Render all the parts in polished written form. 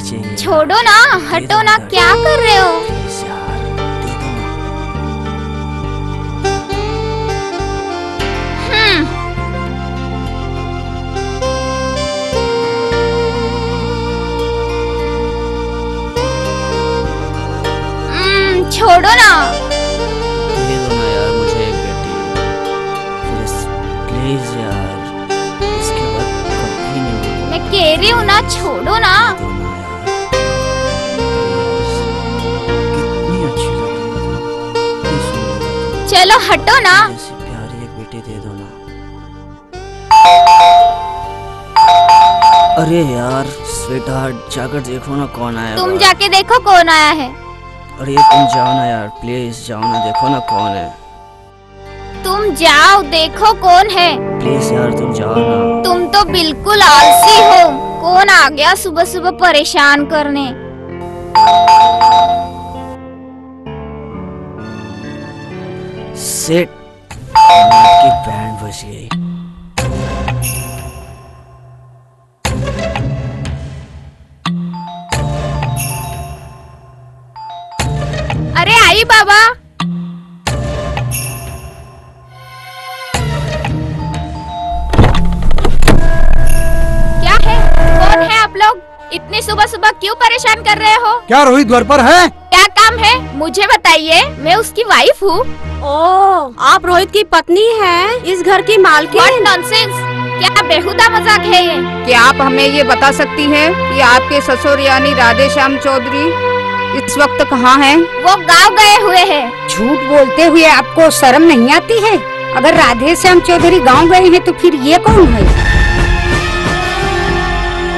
चाहिए। छोड़ो ना, हटो ना, क्या कर रहे हो? प्लीज यार, दे दो ना। छोड़ो ना। दे दो ना यार मुझे एक बेटी, प्लीज यार, इसके बाद कभी नहीं होगा। मैं कह रही हूँ ना, छोड़ो ना। दो ना यार, प्लीज। कितनी अच्छी लगी हो तुम, कितनी सुंदर हो तुम। चलो हटो ना। ऐसी प्यारी एक बेटी दे दो ना। अरे यार स्वीट हार्ट, जाकर देखो ना कौन आया। तुम जाके देखो कौन आया है। अरे तुम जाओ ना यार, प्लीज जाओ ना, देखो ना कौन है। तुम जाओ, देखो कौन है। प्लीज यार तुम जाओ ना। तुम तो बिल्कुल आलसी हो। कौन आ गया सुबह सुबह परेशान करने। सेट की बैंड बज गई। अरे आई बाबा। क्या है? कौन है आप लोग? इतनी सुबह सुबह क्यों परेशान कर रहे हो? क्या रोहित घर पर है? क्या काम है मुझे बताइए, मैं उसकी वाइफ हूँ। ओह, आप रोहित की पत्नी हैं, इस घर की मालकिन। What nonsense! क्या बेहुदा मजाक है ये? क्या आप हमें ये बता सकती हैं कि आपके ससुर यानी राधेश्याम चौधरी इस वक्त कहाँ हैं? वो गाँव गए हुए हैं। झूठ बोलते हुए आपको शर्म नहीं आती है? अगर राधेश्याम चौधरी गांव गए हैं तो फिर ये कौन है?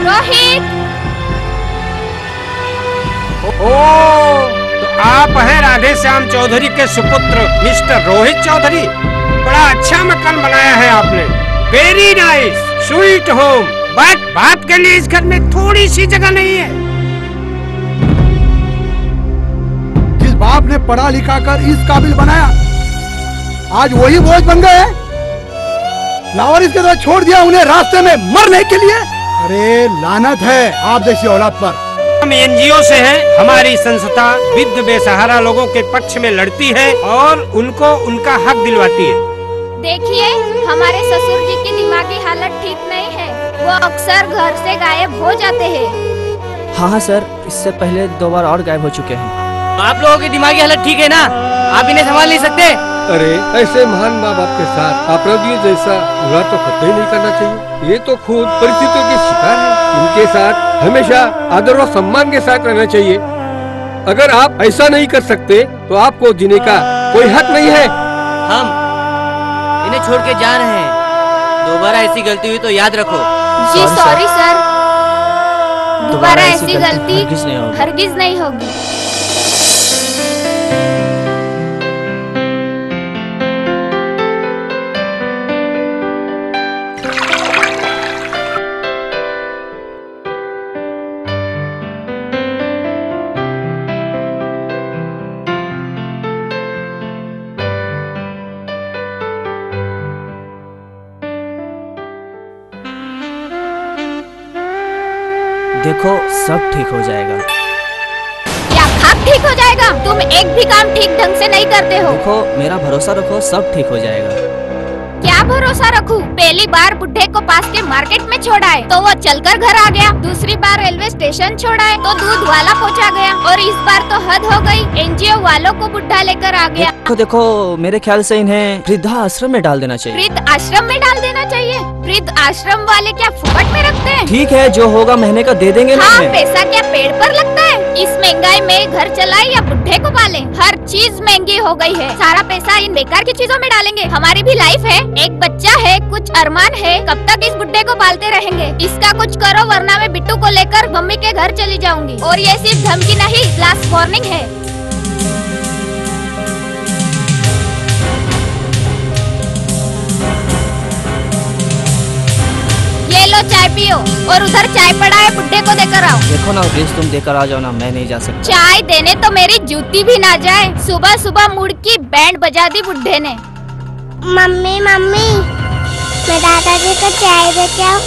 रोहित। ओह, तो आप हैं राधेश्याम चौधरी के सुपुत्र मिस्टर रोहित चौधरी। बड़ा अच्छा मकान बनाया है आपने। Very nice, sweet home. But बात के लिए इस घर में थोड़ी सी जगह नहीं है। जिस बाप ने पढ़ा लिखा कर इस काबिल बनाया, आज वही बोझ बन गए हैं। लावारिस के तरह छोड़ दिया उन्हें रास्ते में मरने के लिए। अरे लानत है आप जैसी औलाद पर। हम एनजीओ से हैं। हमारी संस्था वृद्ध बेसहारा लोगों के पक्ष में लड़ती है और उनको उनका हक दिलवाती है। देखिए, हमारे ससुर जी की दिमागी हालत ठीक नहीं है। वो अक्सर घर से गायब हो जाते हैं। हाँ सर, इससे पहले 2 बार और गायब हो चुके हैं। आप लोगों की दिमागी हालत ठीक है ना? आप इन्हें संभाल नहीं सकते? अरे ऐसे महान माँ बाप के साथ अपराधियों जैसा बुरा तो कतई नहीं करना चाहिए। ये तो खुद परिस्थितियों के शिकार है। इनके साथ हमेशा आदर और सम्मान के साथ रहना चाहिए। अगर आप ऐसा नहीं कर सकते तो आपको जीने का कोई हक नहीं है। हम इन्हें छोड़ के जा रहे हैं। दोबारा ऐसी गलती हुई तो याद रखो। जी सॉरी सर, दोबारा ऐसी गलती हरगिज नहीं होगी। देखो सब ठीक हो जाएगा। क्या सब ठीक हो जाएगा? तुम एक भी काम ठीक ढंग से नहीं करते हो। देखो मेरा भरोसा रखो, सब ठीक हो जाएगा। क्या भरोसा रखूं? पहली बार बुढ़े को पास के मार्केट में छोड़ाए तो वो चलकर घर आ गया। दूसरी बार रेलवे स्टेशन छोड़ाए तो दूध वाला पहुंचा गया। और इस बार तो हद हो गई, एनजीओ वालों को बुढ़ा लेकर आ गया। देखो मेरे ख्याल से इन्हें वृद्धा आश्रम में डाल देना चाहिए। वृद्ध आश्रम में डाल देना चाहिए? वृद्ध आश्रम वाले क्या फुकट में रखते हैं? ठीक है, जो होगा महीने का दे देंगे। हाँ, पैसा क्या पेड़ पर लगता है? इस महंगाई में घर चलाए या बुढ़े को पाले? हर चीज महंगी हो गई है। सारा पैसा इन बेकार की चीजों में डालेंगे। हमारी भी लाइफ है, एक बच्चा है, कुछ अरमान है। कब तक इस बुढ़े को पालते रहेंगे? इसका कुछ करो वरना मैं बिट्टू को लेकर मम्मी के घर चली जाऊंगी। और ये सिर्फ धमकी नहीं, लास्ट वार्निंग है। ये लो चाय पियो और उधर चाय पड़ा है, बुड्ढे को देकर आओ। देखो ना प्लीज, तुम देकर आ जाओ ना, मैं नहीं जा सकता। चाय देने तो मेरी जूती भी ना जाए। सुबह सुबह मुड़ की बैंड बजा दी बुड्ढे ने। मम्मी मम्मी, मैं दादाजी को चाय देके आऊं?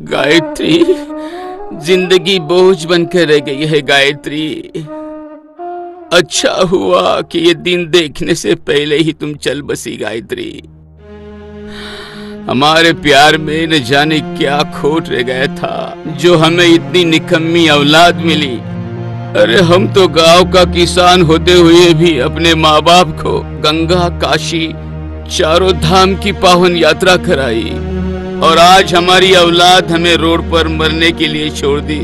गायत्री, जिंदगी बोझ बनकर रह गई है गायत्री। अच्छा हुआ कि ये दिन देखने से पहले ही तुम चल बसी गायत्री। हमारे प्यार में न जाने क्या खोट रह गया था जो हमें इतनी निकम्मी औलाद मिली। अरे हम तो गांव का किसान होते हुए भी अपने माँ बाप को गंगा काशी चारों धाम की पावन यात्रा कराई, और आज हमारी औलाद हमें रोड पर मरने के लिए छोड़ दी।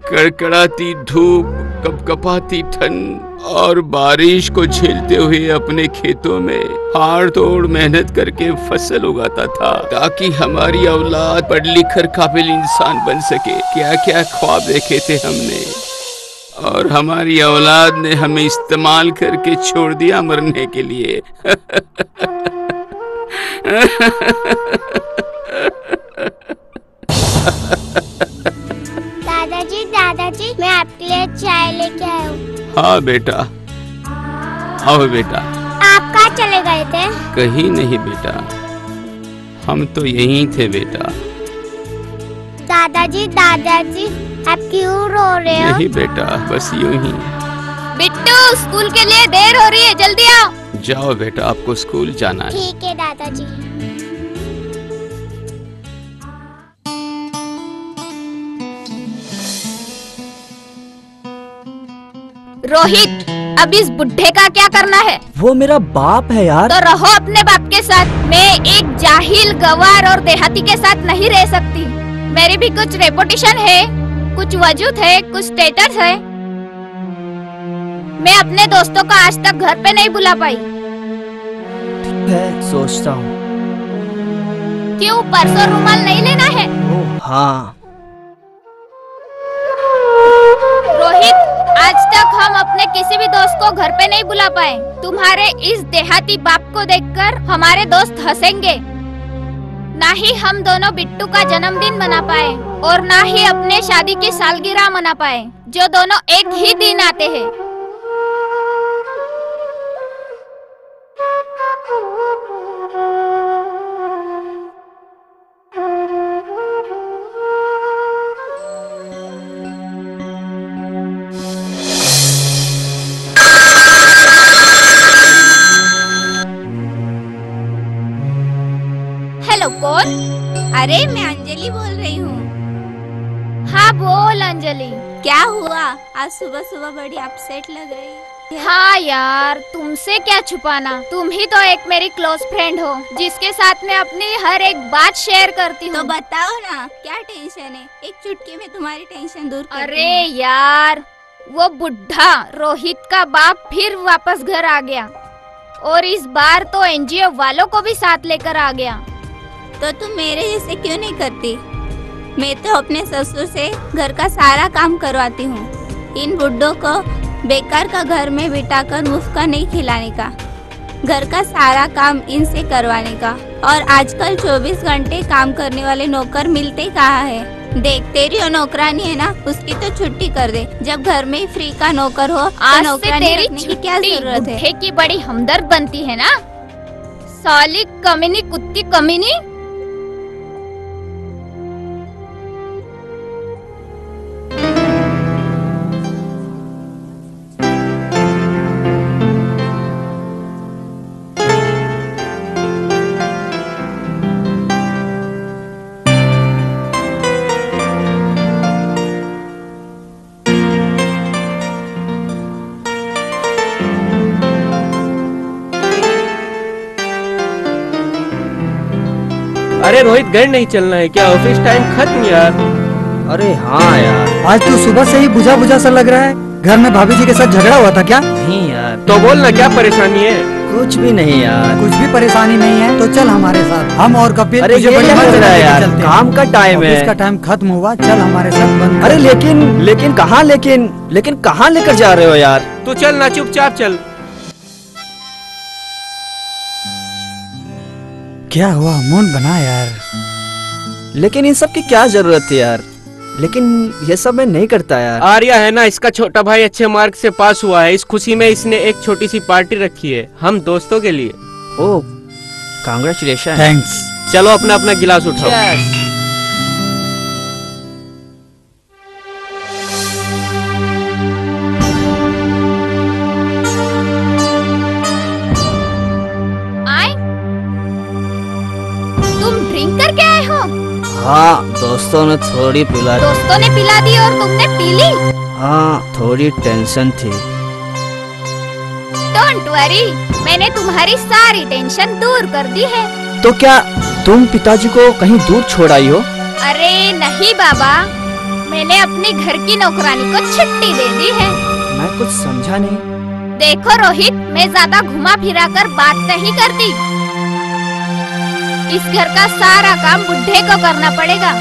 कड़कड़ाती धूप, कपकपाती ठंड और बारिश को झेलते हुए अपने खेतों में हाड़ तोड़ मेहनत करके फसल उगाता था ताकि हमारी औलाद पढ़ लिख कर काबिल इंसान बन सके। क्या क्या ख्वाब देखे थे हमने, और हमारी औलाद ने हमें इस्तेमाल करके छोड़ दिया मरने के लिए। दादाजी, मैं आपके लिए चाय लेके आया हूँ। हाँ बेटा, आओ बेटा। आप कहाँ चले गए थे? कहीं नहीं बेटा, हम तो यहीं थे बेटा। दादाजी, आप क्यों रो रहे हो? नहीं बेटा, बस यूं ही। बिट्टू, स्कूल के लिए देर हो रही है, जल्दी आओ। जाओ बेटा, आपको स्कूल जाना है। ठीक है दादाजी। रोहित, अब इस बुढ़े का क्या करना है? वो मेरा बाप है यार। तो रहो अपने बाप के साथ। मैं एक जाहिल, गवार और देहाती के साथ नहीं रह सकती। मेरी भी कुछ रेपुटेशन है, कुछ वजूद है, कुछ स्टेटस है। मैं अपने दोस्तों को आज तक घर पे नहीं बुला पाई। ठीक है, सोचता हूँ। क्यों, परसों रुमाल नहीं लेना है? हाँ। रोहित, आज तक हम अपने किसी भी दोस्त को घर पे नहीं बुला पाए। तुम्हारे इस देहाती बाप को देखकर हमारे दोस्त हंसेंगे। ना ही हम दोनों बिट्टू का जन्मदिन मना पाए और ना ही अपने शादी की सालगिरह मना पाए, जो दोनों एक ही दिन आते हैं। कौन? अरे मैं अंजलि बोल रही हूँ। हाँ बोल अंजलि, क्या हुआ? आज सुबह सुबह बड़ी अपसेट लग रही है। हाँ यार, तुमसे क्या छुपाना, तुम ही तो एक मेरी क्लोज फ्रेंड हो जिसके साथ मैं अपनी हर एक बात शेयर करती हूँ। तो बताओ ना, क्या टेंशन है? एक चुटकी में तुम्हारी टेंशन दूर कर। अरे यार, वो बुढ़ा रोहित का बाप फिर वापस घर आ गया, और इस बार तो एनजीओ वालों को भी साथ लेकर आ गया। तो तुम मेरे जैसे क्यों नहीं करती? मैं तो अपने ससुर से घर का सारा काम करवाती हूँ। इन बुड्ढों को बेकार का घर में बिठाकर मुफ्त का नहीं खिलाने का, घर का सारा काम इनसे करवाने का। और आजकल 24 घंटे काम करने वाले नौकर मिलते कहाँ है? देख, तेरी नौकरानी है ना, उसकी तो छुट्टी कर दे। जब घर में फ्री का नौकर हो तो नौकरानी रखने की क्या जरूरत है? बुढ़े की बड़ी हमदर्द बनती है ना। साली कमीनी, कुत्ती कमीनी। अरे रोहित, घर नहीं चलना है क्या? ऑफिस टाइम खत्म यार। अरे हाँ यार, आज तू सुबह से ही बुझा बुझा सा लग रहा है। घर में भाभी जी के साथ झगड़ा हुआ था क्या? नहीं यार। तो बोल ना, क्या परेशानी है? कुछ भी नहीं यार। कुछ भी परेशानी नहीं है तो चल हमारे साथ, हम और कपिल अरे तुझे ये बड़ी क्या मजे कर रहा है लेके यार, चलते हैं। काम का टाइम है। ऑफिस का टाइम खत्म हुआ, चल हमारे साथ बंद। अरे लेकिन कहाँ लेकिन कहाँ लेकर जा रहे हो यार? तू चल ना, चुपचाप चल। क्या हुआ, मूड बना यार। लेकिन इन सब की क्या जरूरत है यार? लेकिन ये सब मैं नहीं करता यार। आर्या है ना, इसका छोटा भाई अच्छे मार्क से पास हुआ है। इस खुशी में इसने एक छोटी सी पार्टी रखी है हम दोस्तों के लिए। ओह, कांग्रेचुलेशन। थैंक्स। चलो अपना अपना गिलास उठाओ। आए, तुम ड्रिंक करके आए हो? हाँ, दोस्तों ने थोड़ी पिला दी। दोस्तों ने पिला दी और तुमने पी ली? हाँ, थोड़ी टेंशन थी। डोंट वरी, मैंने तुम्हारी सारी टेंशन दूर कर दी है। तो क्या तुम पिताजी को कहीं दूर छोड़ आई हो? अरे नहीं बाबा, मैंने अपनी घर की नौकरानी को छुट्टी दे दी है। मैं कुछ समझा नहीं। देखो रोहित, मैं ज्यादा घुमा फिरा कर बात नहीं करती। इस घर का सारा काम बुढ़े को करना पड़ेगा।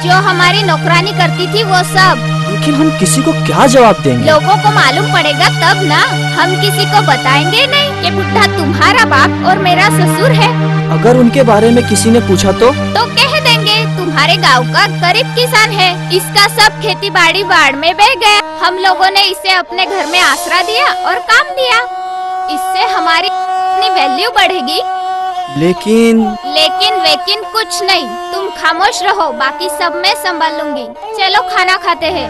जो हमारी नौकरानी करती थी वो सब। लेकिन हम किसी को क्या जवाब देंगे? लोगों को मालूम पड़ेगा तब ना। हम किसी को बताएंगे नहीं कि बुढ़ा तुम्हारा बाप और मेरा ससुर है। अगर उनके बारे में किसी ने पूछा तो कह देंगे तुम्हारे गांव का गरीब किसान है, इसका सब खेती बाड़ी बाढ़ में बह गया। हम लोगों ने इसे अपने घर में आसरा दिया और काम दिया। इससे हमारी वैल्यू बढ़ेगी। लेकिन वेकिन कुछ नहीं, तुम खामोश रहो, बाकी सब मैं संभाल लूंगी। चलो खाना खाते हैं।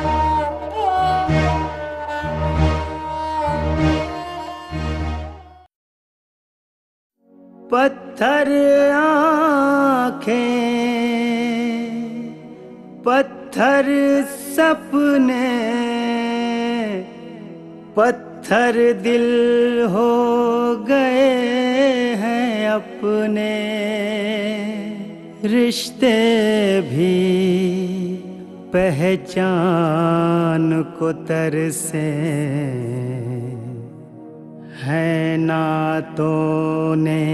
पत्थर आँखें, पत्थर सपने, पत्थर दिल हो गए हैं अपने। रिश्ते भी पहचान को तरसे हैं, नातों ने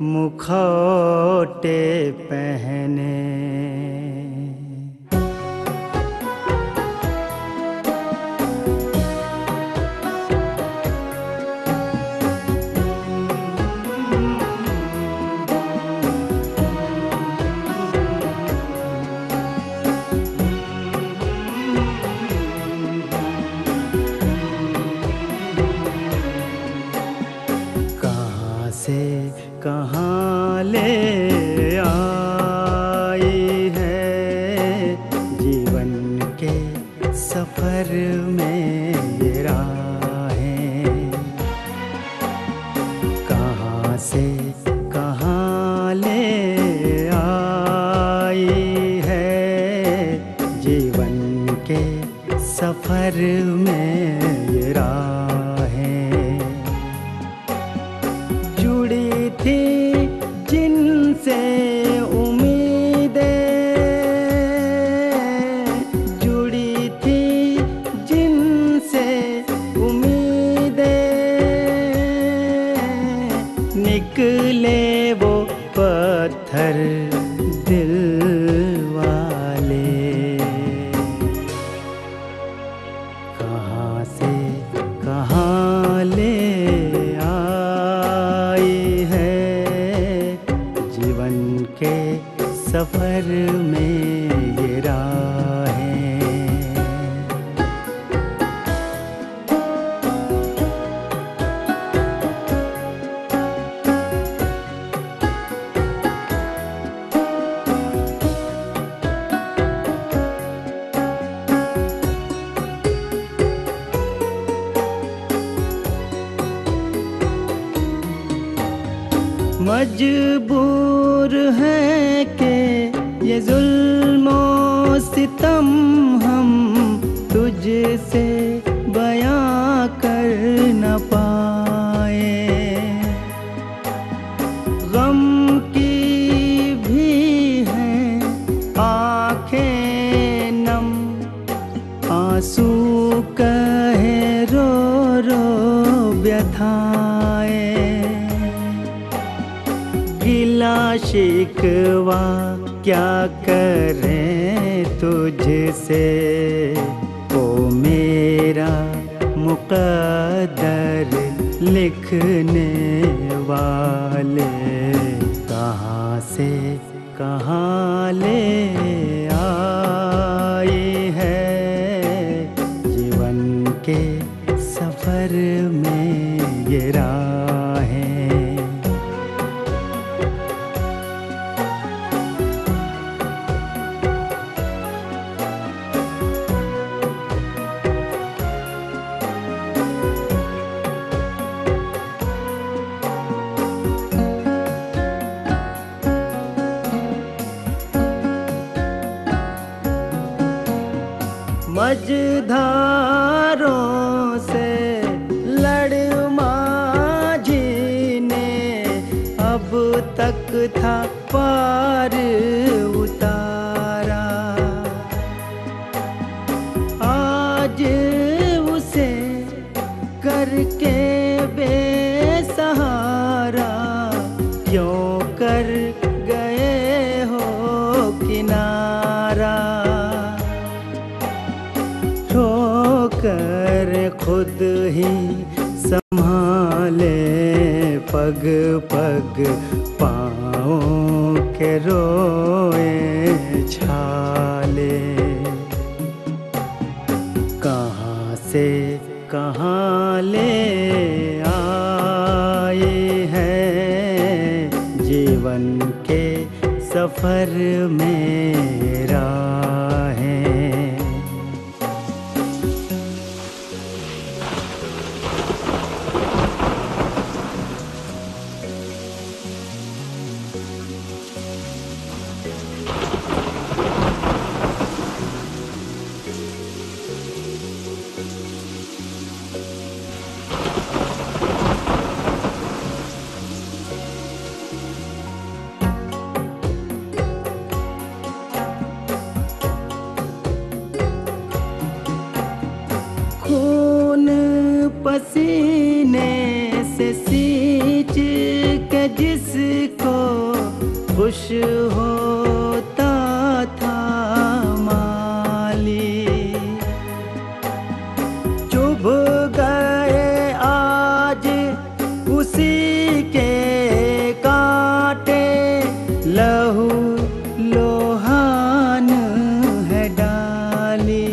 मुखौटे पहने। कहाँ ले आई है जीवन के सफर में ये राहें। कहाँ से कहाँ ले आई है जीवन के सफर में ये राहें। जुड़ी थी जिनसे उम्मीदें, जुड़ी थी जिनसे उम्मीदें, निकले वो पत्थर दिल वाले। कहाँ से कहाँ ले के सफर में ये राहें। मजबूर है कि ये जुल्म सितम हम तुझसे बयां कर न पाए। गम की भी हैं आँखें नम, आंसू कहे रो रो व्यथाएं। शिकवा क्या करें तुझसे, ओ मेरा मुक़द्दर लिखने वाले। कहाँ से कहाँ ले आई है, जीवन के सफर में ये राहें। मझधारों से लड़ माझी ने अब तक था पार उतारा। आज उसे करके बेसहारा क्यों कर गए हो किनारा। ठोकर खुद ही संभाले पग पग पाँव के रोए छाले। कहाँ से कहाँ ले आए हैं, जीवन के सफर में राहें। पसीने से सींच के जिसको खुश होता था माली, चुभ गए आज उसी के कांटे। लहू लोहान है डाली,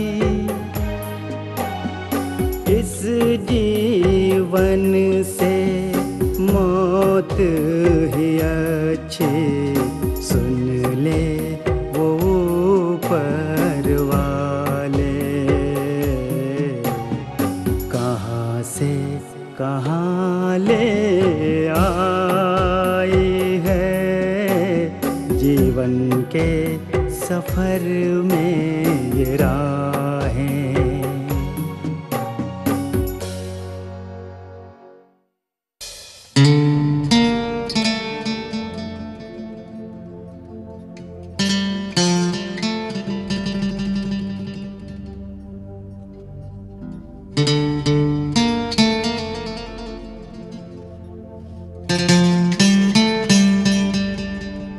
इस जीवन से मौत ही अच्छी, सुन ले वो ऊपर वाले। कहाँ से कहाँ ले आई है, जीवन के सफर में ये राहें।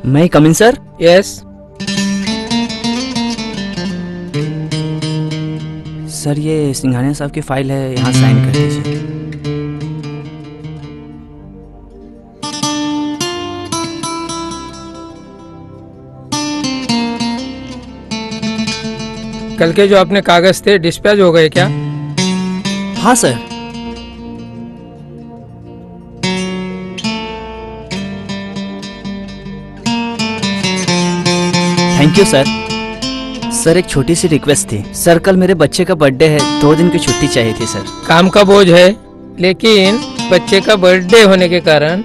मैं कम इन सर? यस सर, ये सिंघानिया साहब की फाइल है, यहाँ साइन कर दीजिए। कल के जो अपने कागज थे डिस्पैच हो गए क्या? हाँ sir. Thank you sir. Sir, एक छोटी सी रिक्वेस्ट थी। सर, कल मेरे बच्चे का बर्थडे है, 2 दिन की छुट्टी चाहिए थी सर। काम का बोझ है, लेकिन बच्चे का बर्थडे होने के कारण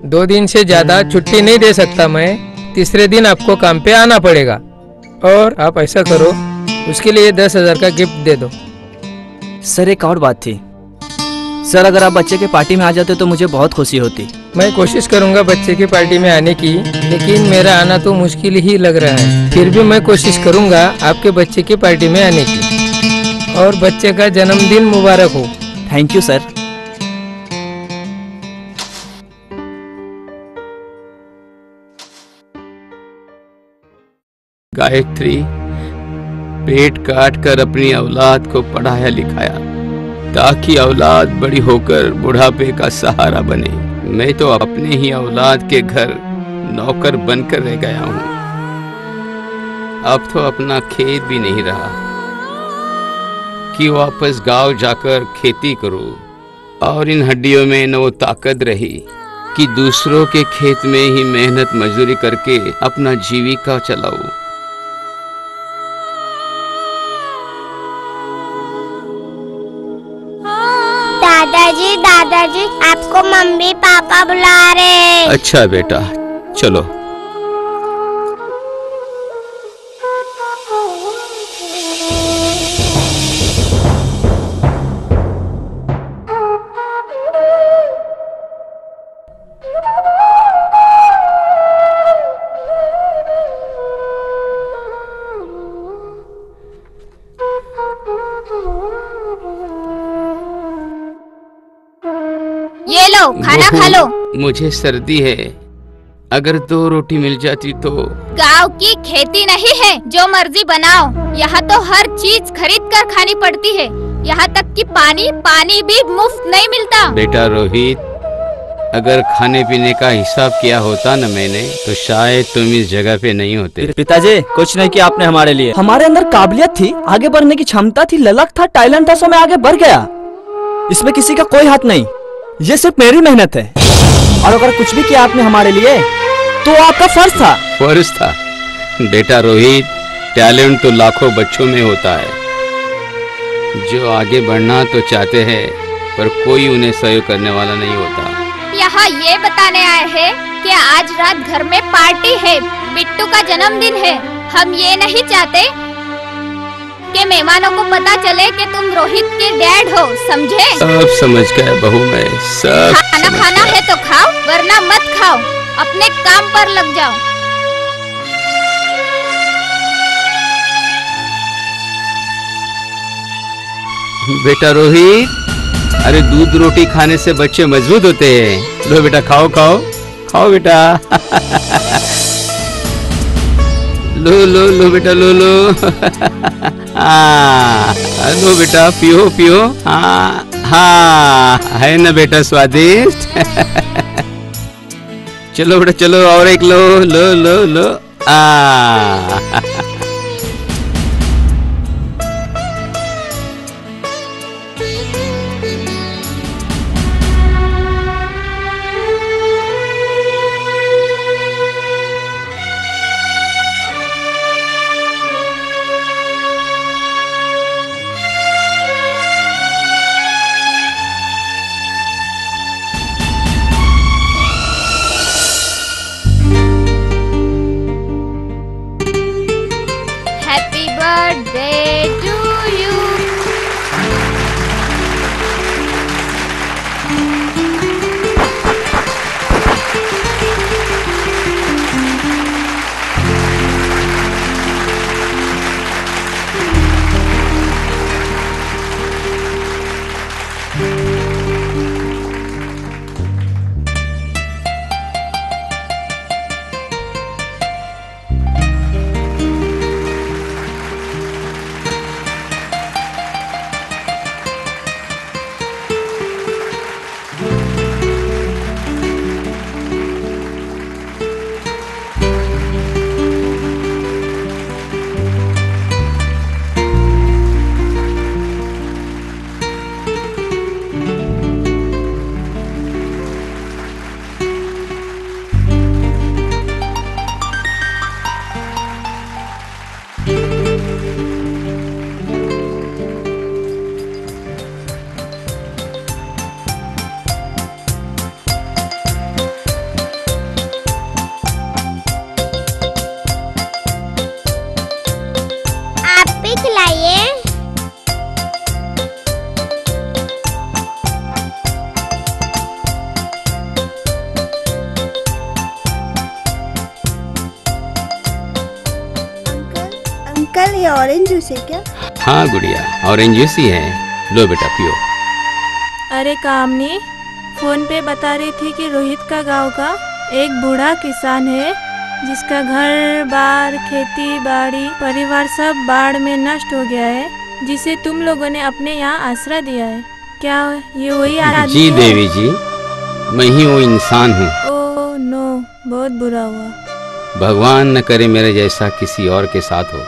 2 दिन से ज्यादा छुट्टी नहीं दे सकता मैं। तीसरे दिन आपको काम पे आना पड़ेगा। और आप ऐसा करो, उसके लिए 10,000 का गिफ्ट दे दो। सर, एक और बात थी। सर, अगर आप बच्चे के पार्टी में आ जाते तो मुझे बहुत खुशी होती। मैं कोशिश करूंगा बच्चे की पार्टी में आने की, लेकिन मेरा आना तो मुश्किल ही लग रहा है। फिर भी मैं कोशिश करूंगा आपके बच्चे की पार्टी में आने की। और बच्चे का जन्मदिन मुबारक हो। Thank you sir. गायत्री पेट काट कर अपनी औलाद को पढ़ाया लिखाया ताकि औलाद बड़ी होकर बुढ़ापे का सहारा बने। मैं तो अपने ही औलाद के घर नौकर बनकर रह गया हूँ। अब तो अपना खेत भी नहीं रहा कि वापस गांव जाकर खेती करूं, और इन हड्डियों में न वो ताकत रही कि दूसरों के खेत में ही मेहनत मजदूरी करके अपना जीविका चलाऊं। दादाजी दादाजी, आपको मम्मी पापा बुला रहे। अच्छा बेटा, चलो। ये लो, खाना खा लो। मुझे सर्दी है, अगर 2 रोटी मिल जाती तो। गांव की खेती नहीं है, जो मर्जी बनाओ। यहाँ तो हर चीज खरीद कर खानी पड़ती है, यहाँ तक कि पानी भी मुफ्त नहीं मिलता। बेटा रोहित, अगर खाने पीने का हिसाब किया होता न मैंने, तो शायद तुम इस जगह पे नहीं होते। पिताजी, कुछ नहीं किया आपने हमारे लिए। हमारे अंदर काबिलियत थी, आगे बढ़ने की क्षमता थी, ललक था, टैलेंट था, सो मैं आगे बढ़ गया। इसमें किसी का कोई हाथ नहीं, ये सिर्फ मेरी मेहनत है। और अगर कुछ भी किया आपने हमारे लिए तो आपका फर्ज था। फर्ज था? बेटा रोहित, टैलेंट तो लाखों बच्चों में होता है जो आगे बढ़ना तो चाहते हैं, पर कोई उन्हें सहयोग करने वाला नहीं होता। यहाँ ये बताने आए हैं कि आज रात घर में पार्टी है, बिट्टू का जन्मदिन है। हम ये नहीं चाहते कि मेहमानों को पता चले कि तुम रोहित के डैड हो, समझे? सब समझ गए बहू, मैं सब। खाना है तो खाओ, वरना मत खाओ। अपने काम पर लग जाओ। बेटा रोहित, अरे दूध रोटी खाने से बच्चे मजबूत होते हैं। लो बेटा, खाओ खाओ खाओ बेटा। लो लो लो बेटा, लो लो। लो बेटा, पियो पियो। हाँ, है ना बेटा स्वादिष्ट। चलो बेटा चलो, और एक लो लो लो लो। अंकल, ये ऑरेंज जूस है क्या? हाँ गुड़िया, ऑरेंज जूस ही है। लो बेटा पियो। अरे कामनी, फोन पे बता रही थी कि रोहित का गांव का एक बूढ़ा किसान है जिसका घर बार खेती बाड़ी परिवार सब बाढ़ में नष्ट हो गया है, जिसे तुम लोगों ने अपने यहाँ आसरा दिया है। क्या ये वही आदमी जी है? देवी जी, मैं ही वो इंसान हूँ। ओह नो, बहुत बुरा हुआ। भगवान न करे मेरे जैसा किसी और के साथ हो।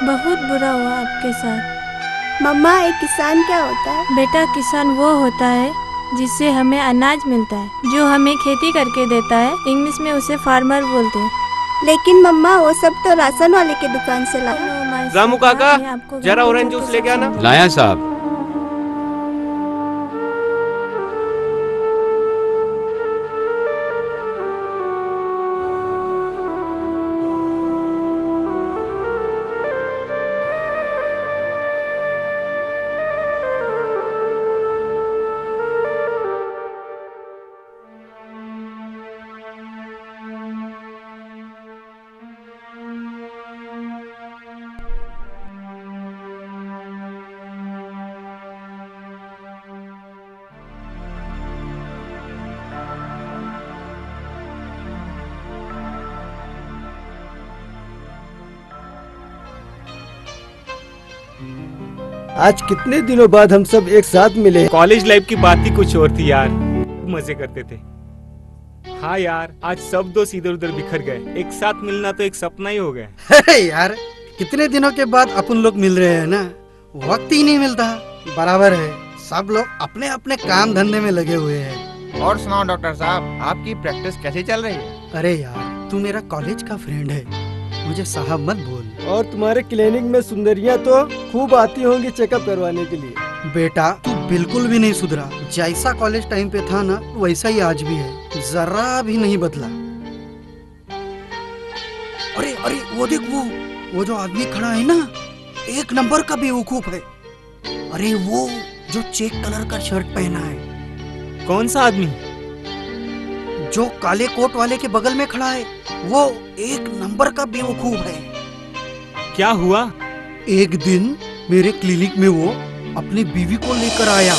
बहुत बुरा हुआ आपके साथ। मम्मा, एक किसान क्या होता है? बेटा, किसान वो होता है जिससे हमें अनाज मिलता है, जो हमें खेती करके देता है। इंग्लिश में उसे फार्मर बोलते हैं। लेकिन मम्मा, वो सब तो राशन वाले की दुकान से लाया। रामू काका, जरा ऑरेंज जूस लेके आना। लाया साहब। आज कितने दिनों बाद हम सब एक साथ मिले। कॉलेज लाइफ की बात ही कुछ और थी यार, मजे करते थे। हाँ यार, आज सब दोस्त इधर उधर बिखर गए। एक साथ मिलना तो एक सपना ही हो गया। यार, कितने दिनों के बाद अपन लोग मिल रहे हैं ना, वक्त ही नहीं मिलता। बराबर है, सब लोग अपने अपने काम धंधे में लगे हुए हैं। और सुनाओ डॉक्टर साहब, आपकी प्रैक्टिस कैसी चल रही है? अरे यार, तू मेरा कॉलेज का फ्रेंड है, मुझे साहब मत बोल। और तुम्हारे क्लिनिक में सुंदरियां तो खूब आती होंगी चेकअप करवाने के लिए। बेटा, तू बिल्कुल भी नहीं सुधरा। जैसा कॉलेज टाइम पे था ना, वैसा ही आज भी है, जरा भी नहीं बदला। अरे अरे, वो देख, वो जो आदमी खड़ा है ना, एक नंबर का बेवकूफ है। अरे वो जो चेक कलर का शर्ट पहना है। कौन सा आदमी? जो काले कोट वाले के बगल में खड़ा है, वो एक नंबर का बेवकूफ है। क्या हुआ? एक दिन मेरे क्लिनिक में वो अपनी बीवी को लेकर आया।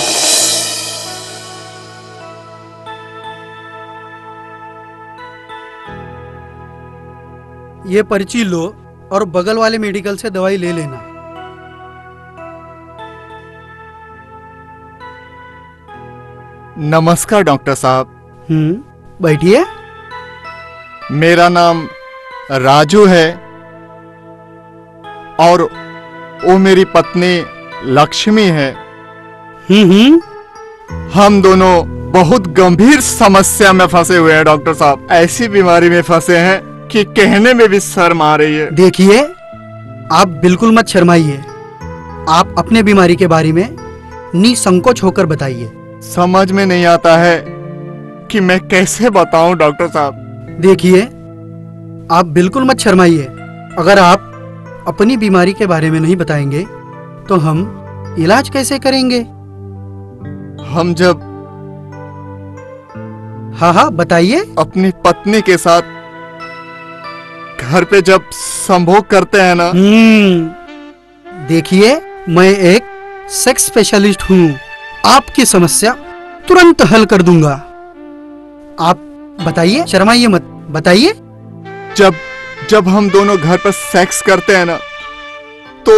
ये पर्ची लो और बगल वाले मेडिकल से दवाई ले लेना। नमस्कार डॉक्टर साहब। बैठिए। मेरा नाम राजू है और वो मेरी पत्नी लक्ष्मी है। हम दोनों बहुत गंभीर समस्या में फंसे हुए हैं डॉक्टर साहब। ऐसी बीमारी में फंसे हैं कि कहने में भी शर्म आ रही है। देखिए, आप बिल्कुल मत शर्माइए। आप अपने बीमारी के बारे में निसंकोच होकर बताइए। समझ में नहीं आता है कि मैं कैसे बताऊं डॉक्टर साहब। देखिए, आप बिल्कुल मत शर्माइए। अगर आप अपनी बीमारी के बारे में नहीं बताएंगे तो हम इलाज कैसे करेंगे? हम जब हाँ बताइए। अपनी पत्नी के साथ घर पे जब संभोग करते हैं ना। देखिए, मैं एक सेक्स स्पेशलिस्ट हूँ। आपकी समस्या तुरंत हल कर दूंगा। आप बताइए, शर्माइए मत, बताइए। जब हम दोनों घर पर सेक्स करते हैं ना, तो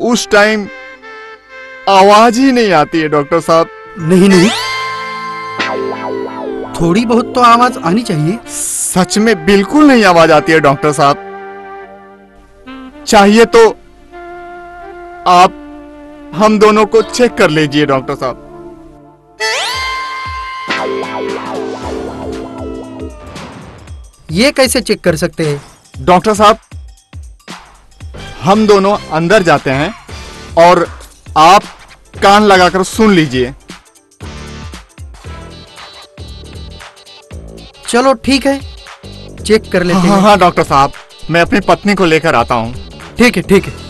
उस टाइम आवाज ही नहीं आती है डॉक्टर साहब। नहीं, थोड़ी बहुत तो आवाज आनी चाहिए। सच में बिल्कुल नहीं आवाज आती है डॉक्टर साहब। चाहिए तो आप हम दोनों को चेक कर लीजिए डॉक्टर साहब। ये कैसे चेक कर सकते हैं? डॉक्टर साहब, हम दोनों अंदर जाते हैं और आप कान लगाकर सुन लीजिए। चलो ठीक है, चेक कर लेते हैं। हाँ डॉक्टर साहब, मैं अपनी पत्नी को लेकर आता हूँ। ठीक है, ठीक है।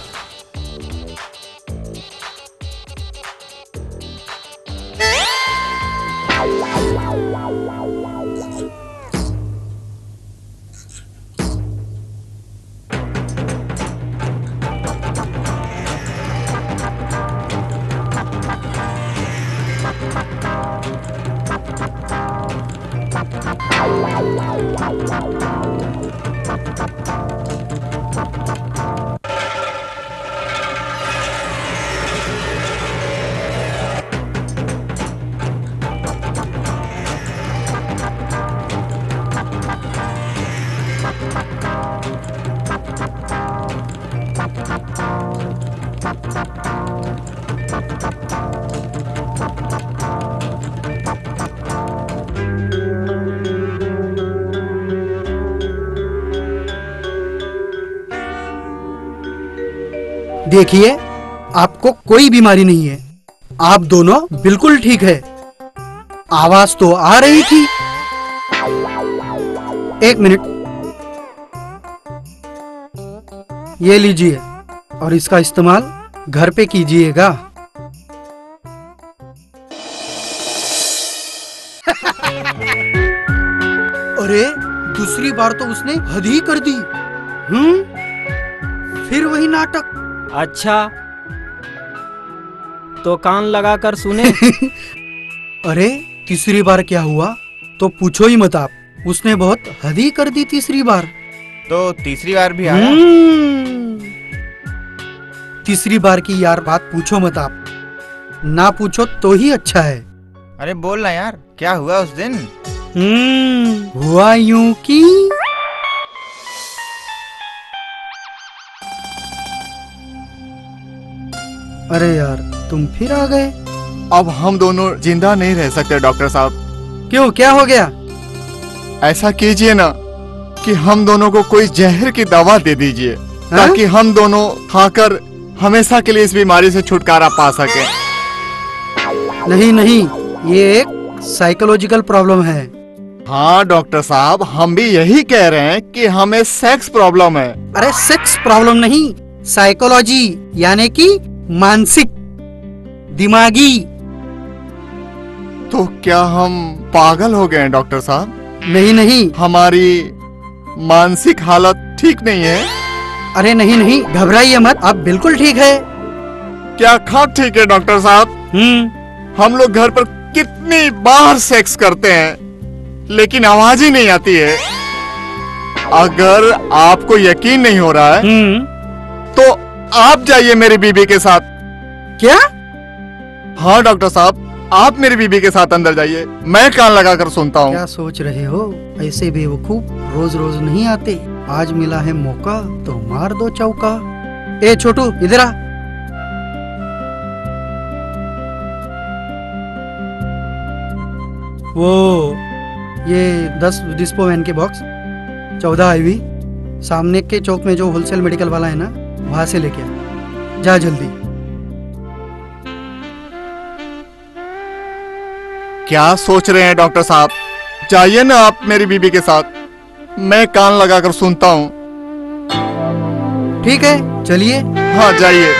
देखिए, आपको कोई बीमारी नहीं है, आप दोनों बिल्कुल ठीक है। आवाज तो आ रही थी। एक मिनट, ये लीजिए और इसका इस्तेमाल घर पे कीजिएगा। अरे दूसरी बार तो उसने हद ही कर दी। फिर वही नाटक। अच्छा तो कान लगा कर सुने। अरे तीसरी बार क्या हुआ तो पूछो ही मत आप, उसने बहुत हद ही कर दी तीसरी बार। तो तीसरी बार भी आया? तीसरी बार की यार बात पूछो मत आप, ना पूछो तो ही अच्छा है। अरे बोल ना यार, क्या हुआ उस दिन? हुआ यूं कि अरे यार तुम फिर आ गए। अब हम दोनों जिंदा नहीं रह सकते डॉक्टर साहब। क्यों, क्या हो गया? ऐसा कीजिए ना कि हम दोनों को कोई जहर की दवा दे दीजिए, ताकि हम दोनों खाकर हमेशा के लिए इस बीमारी से छुटकारा पा सके। नहीं नहीं, ये एक साइकोलॉजिकल प्रॉब्लम है। हाँ डॉक्टर साहब, हम भी यही कह रहे हैं कि हमें सेक्स प्रॉब्लम है। अरे सेक्स प्रॉब्लम नहीं, साइकोलॉजी यानी कि मानसिक, दिमागी। तो क्या हम पागल हो गए हैं डॉक्टर साहब? नहीं नहीं, हमारी मानसिक हालत ठीक नहीं है। अरे नहीं नहीं, घबराइए मत, आप बिल्कुल ठीक है। क्या खाक ठीक है डॉक्टर साहब? हम लोग घर पर कितनी बार सेक्स करते हैं लेकिन आवाज ही नहीं आती है। अगर आपको यकीन नहीं हो रहा है तो आप जाइए मेरी बीबी के साथ। क्या? हाँ डॉक्टर साहब, आप मेरी बीबी के साथ अंदर जाइए, मैं कान लगाकर सुनता हूँ। क्या सोच रहे हो? ऐसे बेवकूफ रोज रोज नहीं आते, आज मिला है मौका तो मार दो चौका। ए छोटू, इधर आ। वो ये 10 डिस्पोमैन के बॉक्स, 14 आईवी, सामने के चौक में जो होलसेल मेडिकल वाला है ना, वहां से लेके आ, जा जल्दी। क्या सोच रहे हैं डॉक्टर साहब? जाइए ना आप मेरी बीबी के साथ, मैं कान लगाकर सुनता हूँ। ठीक है, चलिए। हाँ जाइए।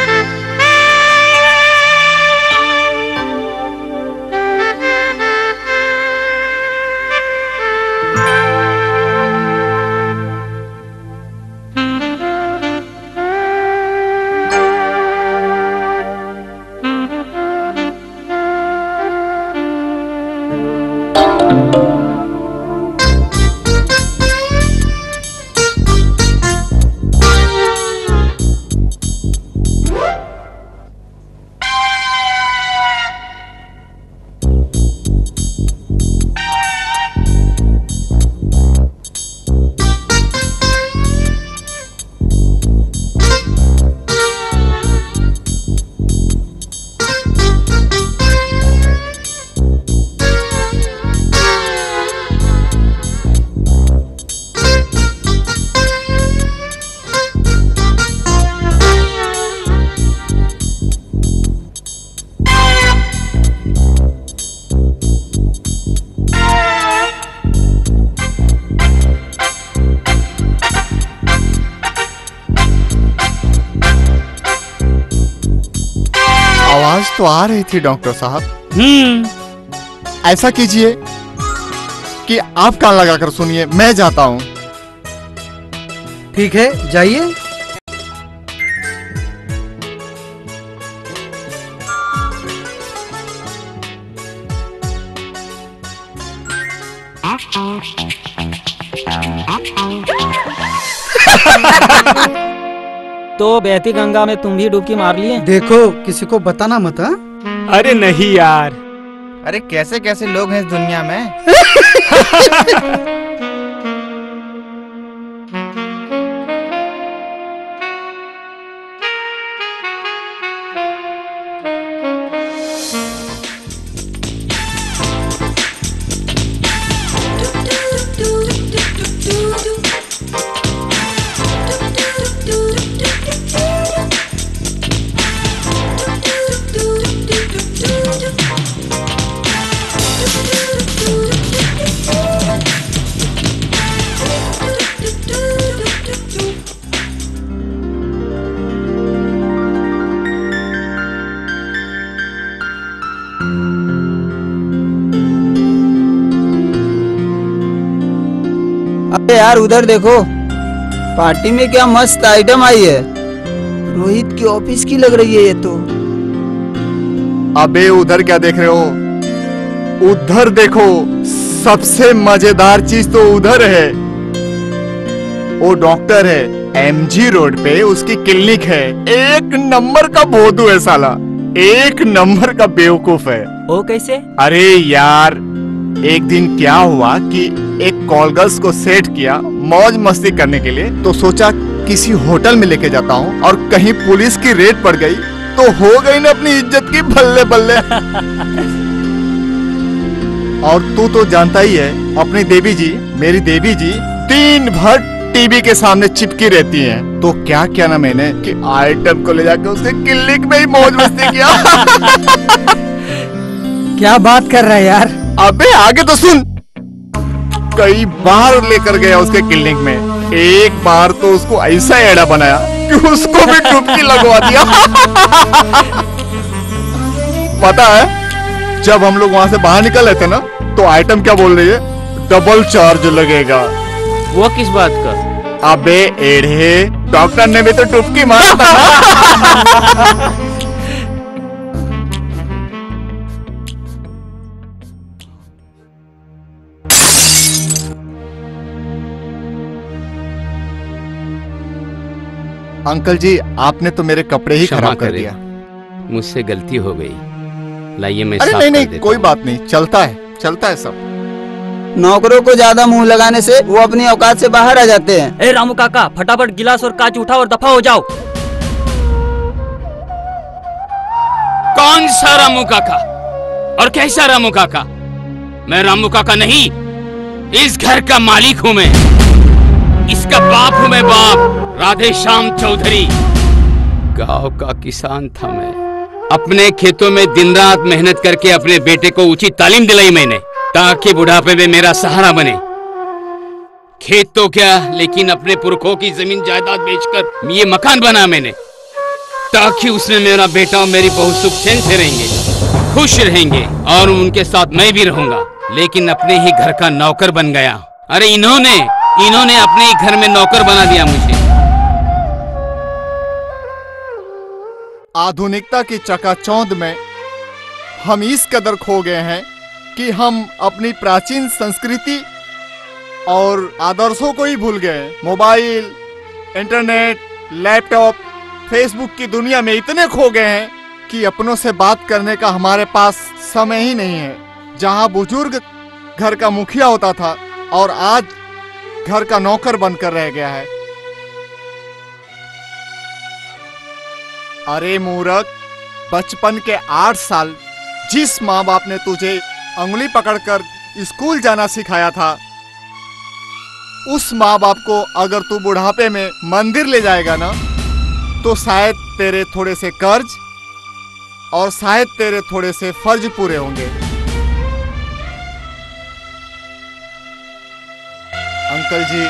तो आ रही थी डॉक्टर साहब। ऐसा कीजिए कि आप कान लगाकर सुनिए, मैं जाता हूँ। ठीक है, जाइए। तो बहती गंगा में तुम भी डुबकी मार लिए? देखो, किसी को बताना मत। अरे नहीं यार। अरे कैसे कैसे लोग हैं इस दुनिया में। यार उधर देखो, पार्टी में क्या मस्त आइटम आई है। रोहित की ऑफिस की लग रही है ये तो। अबे उधर क्या देख रहे हो, उधर देखो, सबसे मजेदार चीज तो उधर है। वो डॉक्टर है, एमजी रोड पे उसकी क्लिनिक है। एक नंबर का भोदू है साला, एक नंबर का बेवकूफ है। वो कैसे? अरे यार, एक दिन क्या हुआ कि एक कॉल गर्ल्स को सेट किया मौज मस्ती करने के लिए, तो सोचा किसी होटल में लेके जाता हूँ, और कहीं पुलिस की रेड पड़ गई तो हो गई ना अपनी इज्जत की बल्ले बल्ले। और तू तो जानता ही है, अपनी देवी जी, मेरी देवी जी दिन भर टीवी के सामने चिपकी रहती हैं। तो क्या किया ना मैंने कि आइटम को ले जाकर उसके क्लिनिक में ही मौज मस्ती किया। क्या बात कर रहा है यार? अबे आगे तो सुन। कई बार लेकर गया उसके क्लिनिक में, एक बार तो उसको ऐसा एड़ा बनाया कि उसको भी डुबकी लगवा दिया। पता है, जब हम लोग वहां से बाहर निकल रहे थे ना, तो आइटम क्या बोल रही है, डबल चार्ज लगेगा। वो किस बात का? अबे एढ़े, डॉक्टर ने भी तो डुबकी मारा था। अंकल जी, आपने तो मेरे कपड़े ही खराब कर दिया। मुझसे गलती हो गई, लाइए मैं अरे साफ नहीं कर नहीं, देता कोई बात नहीं, चलता है सब। नौकरों को ज्यादा मुंह लगाने से वो अपनी औकात से बाहर आ जाते हैं। ए रामू काका, फटाफट गिलास और कांच उठाओ और दफा हो जाओ। कौन सा रामू काका और कैसा रामू काका? मैं रामू काका नहीं, इस घर का मालिक हूं मैं, इसका बाप हूं मैं, बाप राधेश्याम चौधरी। गांव का किसान था मैं, अपने खेतों में दिन रात मेहनत करके अपने बेटे को उचित तालीम दिलाई मैंने, ताकि बुढ़ापे में मेरा सहारा बने। खेत तो क्या, लेकिन अपने पुरखों की जमीन जायदाद बेचकर ये मकान बना मैंने, ताकि उसमें मेरा बेटा और मेरी बहू सुख चैन से रहेंगे, खुश रहेंगे, और उनके साथ मैं भी रहूंगा। लेकिन अपने ही घर का नौकर बन गया। अरे इन्होंने अपने ही घर में नौकर बना दिया मुझे। आधुनिकता की चकाचौंध में हम इस कदर खो गए हैं कि हम अपनी प्राचीन संस्कृति और आदर्शों को ही भूल गए। मोबाइल, इंटरनेट, लैपटॉप, फेसबुक की दुनिया में इतने खो गए हैं कि अपनों से बात करने का हमारे पास समय ही नहीं है। जहां बुजुर्ग घर का मुखिया होता था और आज घर का नौकर बनकर रह गया है। अरे मूर्ख, बचपन के 8 साल जिस माँ बाप ने तुझे अंगुली पकड़कर स्कूल जाना सिखाया था, उस माँ बाप को अगर तू बुढ़ापे में मंदिर ले जाएगा ना, तो शायद तेरे थोड़े से कर्ज और शायद तेरे थोड़े से फर्ज पूरे होंगे। अंकल जी,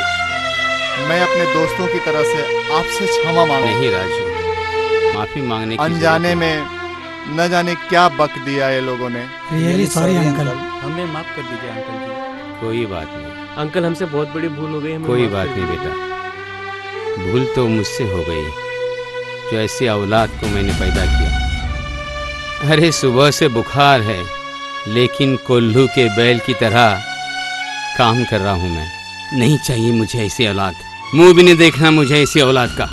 मैं अपने दोस्तों की तरह से आपसे क्षमा मांगू। नहीं राजू, माफी मांगने की अनजाने में न जाने क्या बक दिया ये लोगों ने। Really sorry uncle. हमें माफ कर दीजिए अंकल जी। कोई बात नहीं अंकल, हमसे बहुत बड़ी भूल हो गई। कोई बात नहीं बेटा, भूल तो मुझसे हो गई, जो ऐसी औलाद को मैंने पैदा किया। अरे सुबह से बुखार है, लेकिन कोल्हू के बैल की तरह काम कर रहा हूं मैं। नहीं चाहिए मुझे ऐसी औलाद, मुंह भी नहीं देखना मुझे ऐसी औलाद का।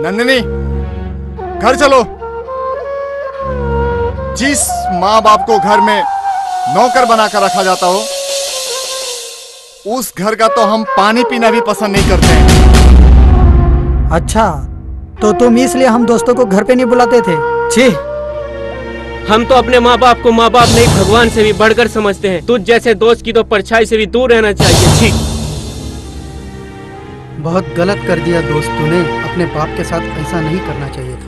नंदिनी, घर चलो। जिस माँ बाप को घर में नौकर बनाकर रखा जाता हो, उस घर का तो हम पानी पीना भी पसंद नहीं करते हैं। अच्छा, तो तुम इसलिए हम दोस्तों को घर पे नहीं बुलाते थे? छी, हम तो अपने माँ बाप को माँ बाप नहीं, भगवान से भी बढ़कर समझते हैं। तुझ जैसे दोस्त की तो परछाई से भी दूर रहना चाहिए। छी, बहुत गलत कर दिया दोस्त तूने, अपने बाप के साथ ऐसा नहीं करना चाहिए था।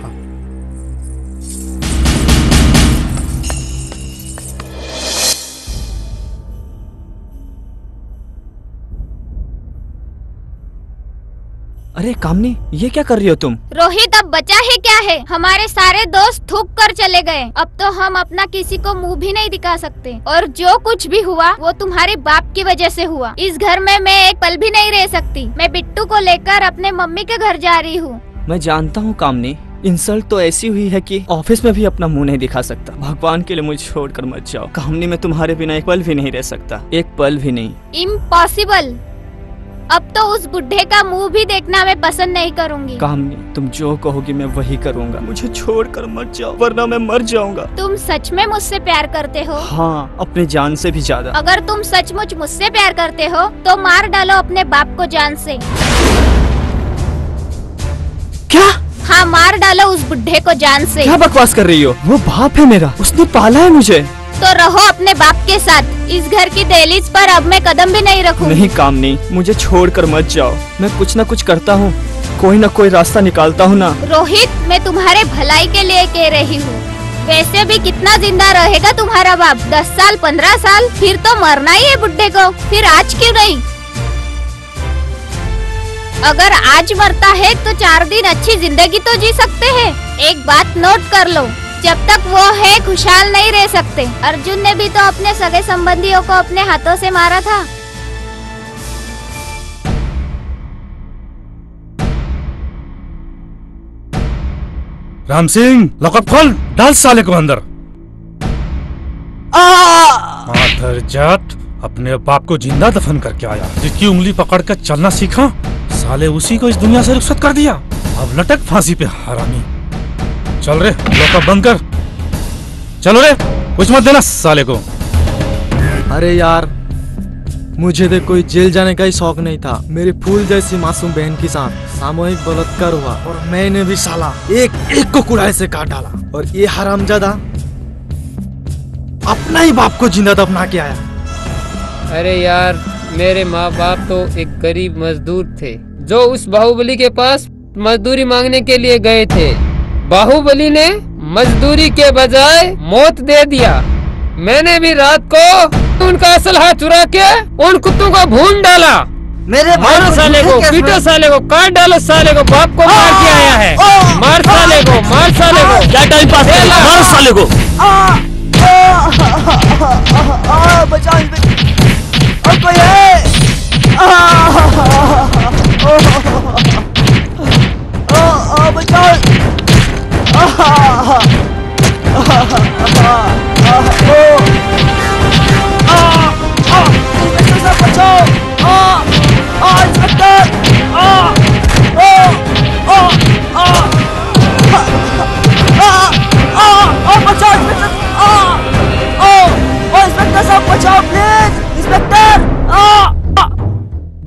अरे कामनी, ये क्या कर रही हो तुम? रोहित, अब बचा है क्या है? हमारे सारे दोस्त थूक कर चले गए। अब तो हम अपना किसी को मुंह भी नहीं दिखा सकते। और जो कुछ भी हुआ वो तुम्हारे बाप की वजह से हुआ। इस घर में मैं एक पल भी नहीं रह सकती। मैं बिट्टू को लेकर अपने मम्मी के घर जा रही हूँ। मैं जानता हूँ कामनी, इंसल्ट तो ऐसी हुई है कि ऑफिस में भी अपना मुंह नहीं दिखा सकता। भगवान के लिए मुझे छोड़कर मत जाओ। कामनी, मैं तुम्हारे बिना एक पल भी नहीं रह सकता, एक पल भी नहीं। इम्पॉसिबल। अब तो उस बुढ़े का मुंह भी देखना मैं पसंद नहीं करूंगी। कामनी, तुम जो कहोगी मैं वही करूंगा। मुझे छोड़कर मत जाओ वरना मैं मर जाऊंगा। तुम सच में मुझसे प्यार करते हो? हाँ, अपने जान से भी ज्यादा। अगर तुम सचमुच मुझसे प्यार करते हो तो मार डालो अपने बाप को जान से। क्या? हाँ, मार डालो उस बुढ़े को जान से। क्या बकवास कर रही हो? वो बाप है मेरा, उसने पाला है मुझे। तो रहो अपने बाप के साथ। इस घर की दहलीज पर अब मैं कदम भी नहीं रखूंगी। नहीं कामनी, मुझे छोड़कर मत जाओ। मैं कुछ न कुछ करता हूँ, कोई न कोई रास्ता निकालता हूँ ना। रोहित, मैं तुम्हारे भलाई के लिए कह रही हूँ। वैसे भी कितना जिंदा रहेगा तुम्हारा बाप? 10 साल, 15 साल? फिर तो मरना ही है बुढ़े को। फिर आज क्यों नहीं? अगर आज मरता है तो 4 दिन अच्छी जिंदगी तो जी सकते हैं। एक बात नोट कर लो, जब तक वो है खुशहाल नहीं रह सकते। अर्जुन ने भी तो अपने सगे संबंधियों को अपने हाथों से मारा था। राम सिंह, लॉकअप खोल, डाल साले को अंदर। माधर जाट, अपने बाप को जिंदा दफन करके आया। जिसकी उंगली पकड़कर चलना सीखा, साले उसी को इस दुनिया से रुखसत कर दिया। अब लटक फांसी पे, हरामी। चल रे, लॉकअप बंद कर। चलो रे, कुछ मत देना साले को। अरे यार, मुझे तो कोई जेल जाने का ही शौक नहीं था। मेरी फूल जैसी मासूम बहन के साथ सामूहिक बलात्कार हुआ और मैंने भी साला एक को कुड़ाई से काट डाला। और ये हरामजादा अपना ही बाप को जिंदा दफना के आया। अरे यार, मेरे माँ बाप तो एक गरीब मजदूर थे जो उस बाहुबली के पास मजदूरी मांगने के लिए गए थे। बाहुबली ने मजदूरी के बजाय मौत दे दिया। मैंने भी रात को उनका असलहा चुरा के उन कुत्तों को भून डाला। मेरे मारो साले को, पीटो साले को, काट डालो साले को। बाप को मार के आया है। मार साले को, मार साले को। क्या टाइम पास है? मारो साले को। बचाओ, और कोई है? बचाओ।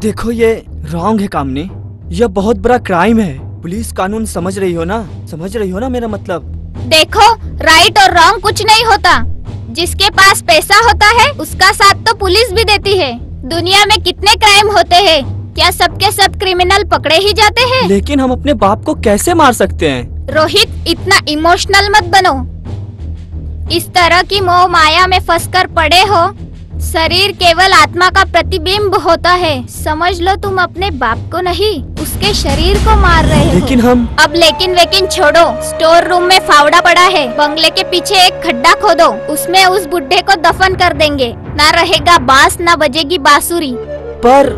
देखो, ये रॉन्ग है कामनी, यह बहुत बड़ा क्राइम है। पुलिस कानून समझ रही हो ना? समझ रही हो ना मेरा मतलब? देखो, राइट और रॉन्ग कुछ नहीं होता। जिसके पास पैसा होता है उसका साथ तो पुलिस भी देती है। दुनिया में कितने क्राइम होते हैं, क्या सबके सब क्रिमिनल पकड़े ही जाते हैं? लेकिन हम अपने बाप को कैसे मार सकते हैं? रोहित, इतना इमोशनल मत बनो। इस तरह की मोह माया में फंसकर पड़े हो। शरीर केवल आत्मा का प्रतिबिंब होता है। समझ लो, तुम अपने बाप को नहीं, उसके शरीर को मार रहे हो। लेकिन हम अब लेकिन छोड़ो। स्टोर रूम में फावड़ा पड़ा है। बंगले के पीछे एक खड्डा खोदो, उसमें उस बुढ़े को दफन कर देंगे। ना रहेगा बांस, ना बजेगी बांसुरी। पर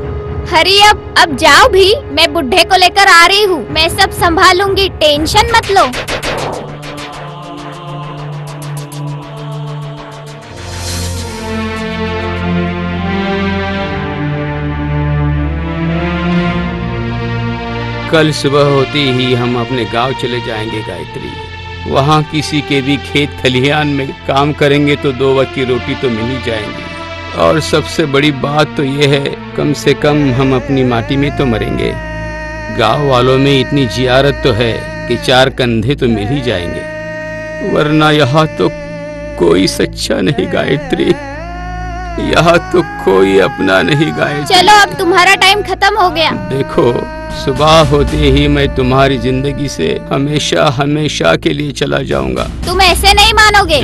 हरी, अब जाओ भी। मैं बुढ़े को लेकर आ रही हूँ। मैं सब संभालूंगी, टेंशन मत लो। कल सुबह होते ही हम अपने गांव चले जाएंगे गायत्री। वहाँ किसी के भी खेत खलिहान में काम करेंगे तो 2 वक्त की रोटी तो मिल ही जाएंगी। और सबसे बड़ी बात तो ये है, कम से कम हम अपनी माटी में तो मरेंगे। गांव वालों में इतनी जियारत तो है कि 4 कंधे तो मिल ही जाएंगे। वरना यहाँ तो कोई सच्चा नहीं गायत्री, यहाँ तो कोई अपना नहीं गायत्री। चलो, अब तुम्हारा टाइम खत्म हो गया। देखो, सुबह होते ही मैं तुम्हारी जिंदगी से हमेशा हमेशा के लिए चला जाऊंगा। तुम ऐसे नहीं मानोगे।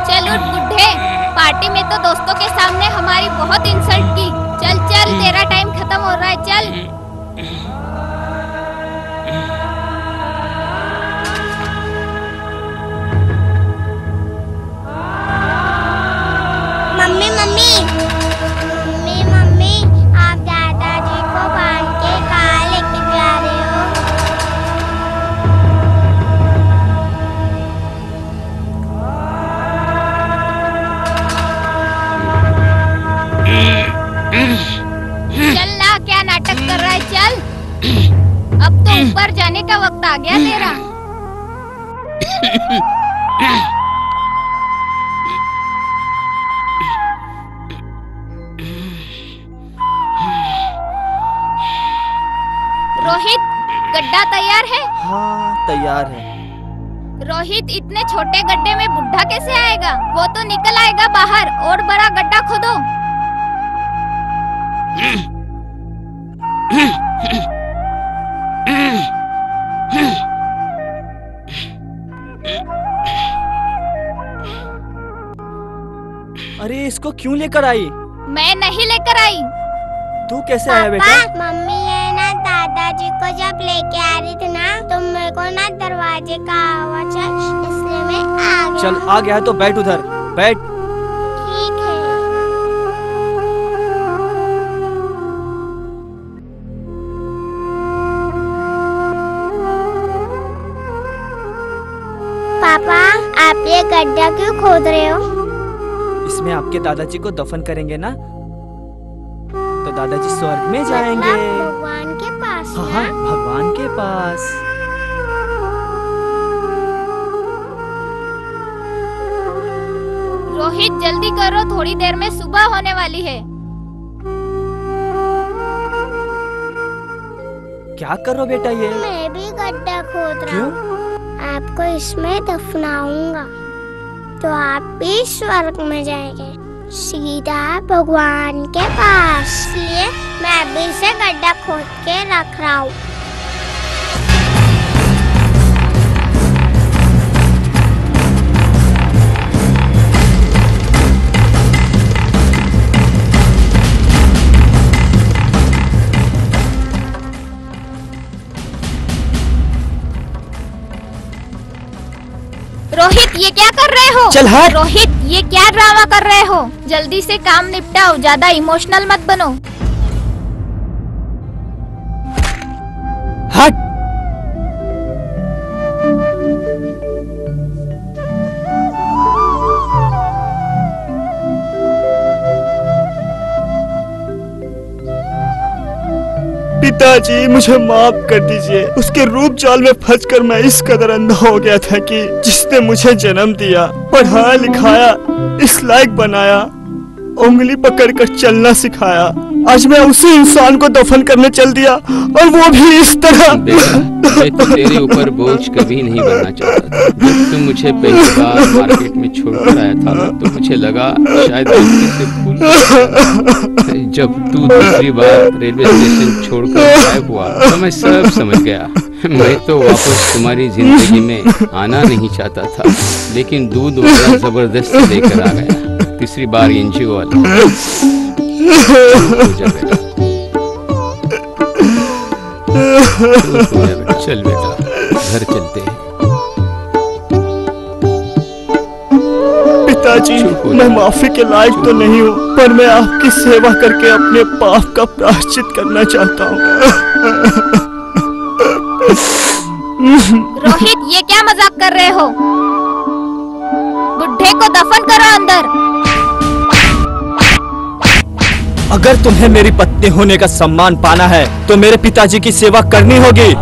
चल उठ बुढ़े, पार्टी में तो दोस्तों के सामने हमारी बहुत इंसल्ट की। चल चल, तेरा टाइम खत्म हो रहा है, चल। मम्मी मम्मी मम्मी मम्मी, आप दादाजी को बांध के कहाँ लेके जा रहे हो? चल ना, क्या नाटक कर रहा है, चल। अब तो ऊपर जाने का वक्त आ गया तेरा। रोहित, गड्ढा तैयार है? हाँ तैयार है। रोहित, इतने छोटे गड्ढे में बुढ़ा कैसे आएगा? वो तो निकल आएगा बाहर। और बड़ा गड्ढा खोदो। अरे इसको क्यों लेकर आई? मैं नहीं लेकर आई। तू कैसे आया बेटा? मम्मी है ना, दादाजी को जब लेके आ रही थी ना, तो मेरे को ना दरवाजे का आवाज है, इसलिए मैं आ गया। चल आ गया है तो बैठ उधर, बैठ। ठीक है। पापा, आप ये गड्ढा क्यों खोद रहे हो? इसमें आपके दादाजी को दफन करेंगे ना, तो दादाजी स्वर्ग में जाएंगे। भगवान के पास। हाँ, भगवान के पास। रोहित जल्दी करो, थोड़ी देर में सुबह होने वाली है। क्या करो बेटा ये? मैं भी गड्ढा खोद रहा हूँ। आपको इसमें दफनाऊंगा तो आप भी स्वर्ग में जाएंगे, सीधा भगवान के पास। इसलिए मैं अभी से गड्ढा खोद के रख रहा हूँ। रोहित, ये क्या कर रहे हो? चल हट। रोहित, ये क्या ड्रामा कर रहे हो? जल्दी से काम निपटाओ, ज्यादा इमोशनल मत बनो। हट। पिताजी, मुझे माफ कर दीजिए। उसके रूप जाल में फंसकर मैं इस कदर अंधा हो गया था कि जिसने मुझे जन्म दिया, पढ़ाया लिखाया, इस लायक बनाया, उंगली पकड़कर चलना सिखाया, आज मैं उसी इंसान को दफन करने चल दिया, और वो भी इस तरह। मैं तो तेरे ऊपर बोझ कभी नहीं बनना चाहता था। जब तुम मुझे पहली बार मार्केट में छोड़कर आया था तो मुझे लगा शायद गलती से भूल गया। जब तू दूसरी बार रेलवे स्टेशन छोड़कर गायब हुआ तो मैं सब समझ गया। मैं तो वापस तुम्हारी जिंदगी में आना नहीं चाहता था, लेकिन दूध वाला जबरदस्ती लेकर आ गया। तीसरी बार एनजीओ वाला। चल बेटा, घर चलते हैं। पिताजी, मैं माफी के लायक तो नहीं हूँ, पर मैं आपकी सेवा करके अपने पाप का प्रायश्चित करना चाहता हूँ। रोहित, ये क्या मजाक कर रहे हो? बुढ़े को दफन करो अंदर। अगर तुम्हें मेरी पत्नी होने का सम्मान पाना है तो मेरे पिताजी की सेवा करनी होगी,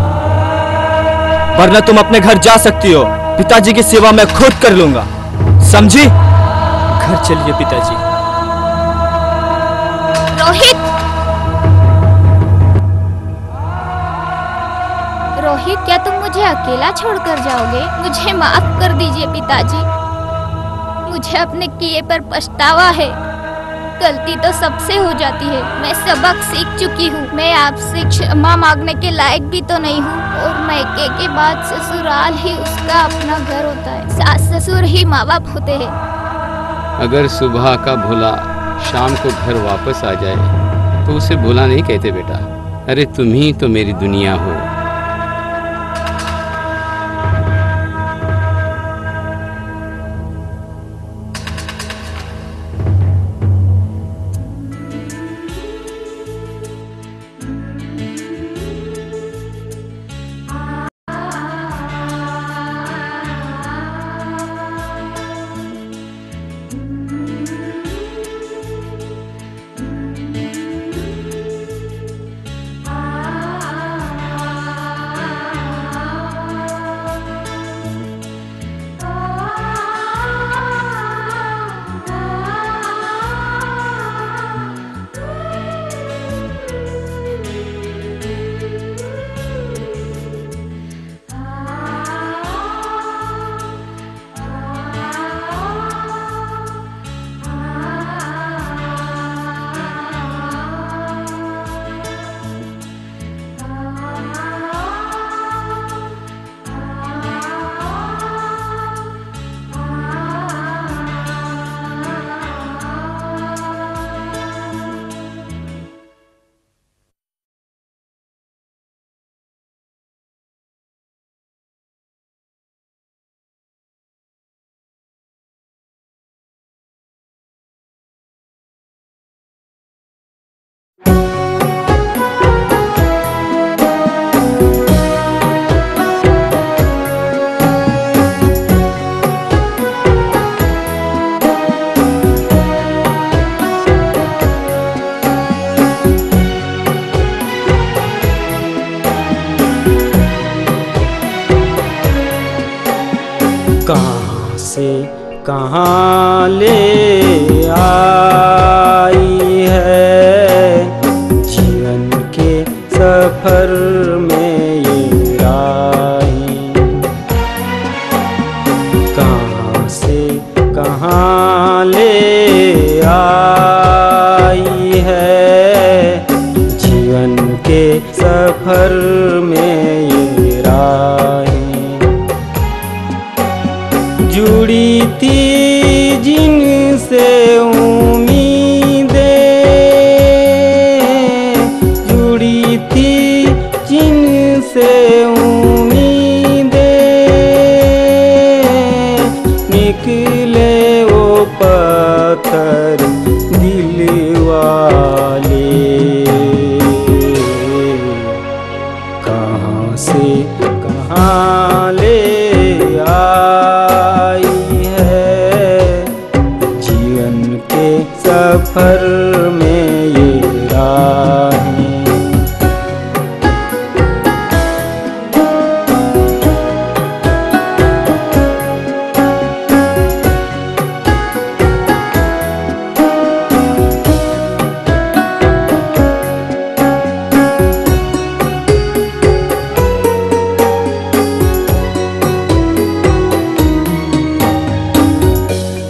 वरना तुम अपने घर जा सकती हो। पिताजी की सेवा मैं खुद कर लूंगा, समझी? घर चलिए पिताजी। रोहित, रोहित, क्या तुम मुझे अकेला छोड़कर जाओगे? मुझे माफ कर दीजिए पिताजी, मुझे अपने किए पर पछतावा है। गलती तो सबसे हो जाती है। मैं सबक सीख चुकी हूँ। मैं आपसे क्षमा मांगने के लायक भी तो नहीं हूँ। और मायके के बाद ससुराल ही उसका अपना घर होता है। सास ससुर ही माँ बाप होते हैं। अगर सुबह का भूला शाम को घर वापस आ जाए तो उसे भूला नहीं कहते बेटा। अरे तुम ही तो मेरी दुनिया हो। कहाँ से कहाँ ले आई है जीवन के सफर में ये राहें। कहाँ से कहाँ ले आई है जीवन के सफर में ये राहें। जुड़ी थी जिनसे उम्मीदें, जुड़ी थी जिनसे उम्मीदें, निकले वो पत्थर दिल वाले। कहाँ से कहाँ ले सफर में ये राहें।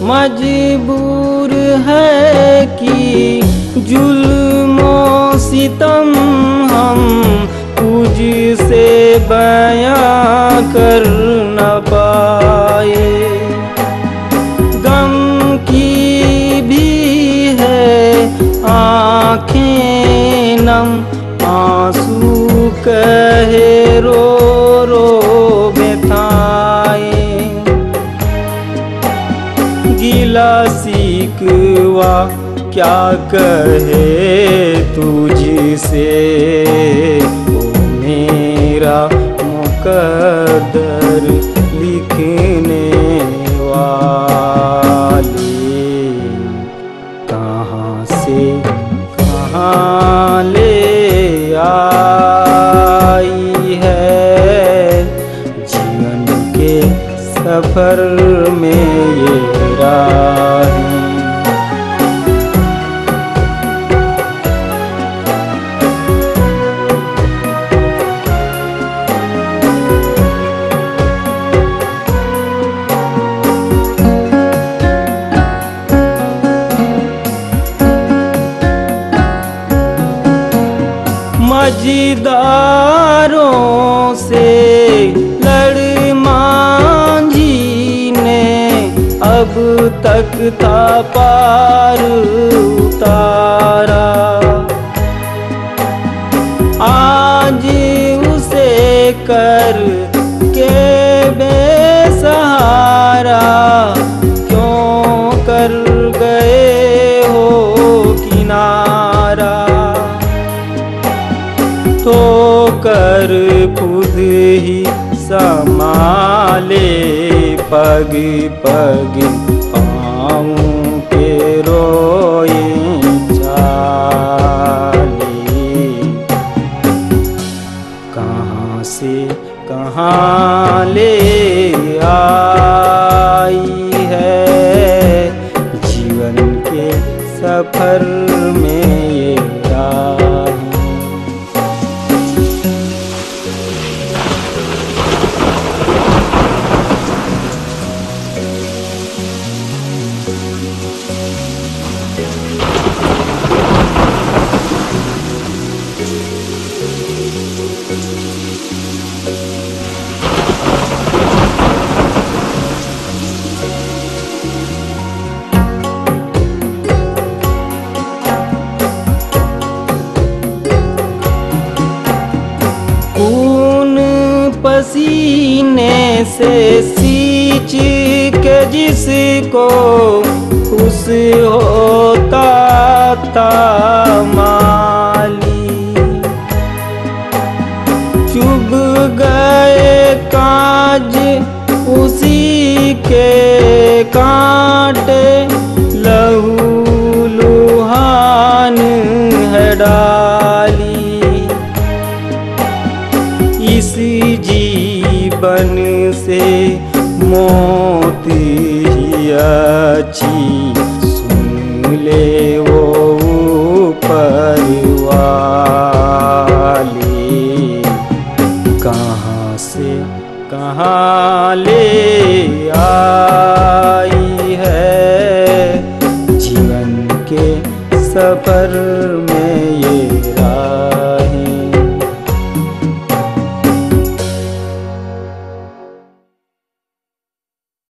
मजबूर है कि जुल्मों सितम हम तुझसे बयां कर न पाए। गम की भी है आँखें नम, आंसू कहे रो रो बेथाए। गिला सीखवा क्या कहे तुझसे, ओ मेरा मुकद्दर लिखने वाले। कहाँ से कहाँ ले आई है जीवन के सफर में ये राहें। अब तक था पार उतारा, आज उसे कर के बेसहारा क्यों कर गए हो किनारा। तो कर खुद ही संभाले पग पग पाँव के रोए चाले। कहाँ से कहाँ ले आई है जीवन के सफर में ये राह। पसीने से सींच के जिसको खुश होता था माली, चुभ गए काज उसी के कांटे, लहू लुहान है डाली। इस जीवन से मौत ही अच्छी, सुन ले वो ऊपर वाले। कहाँ से कहाँ ले आई है जीवन के सफर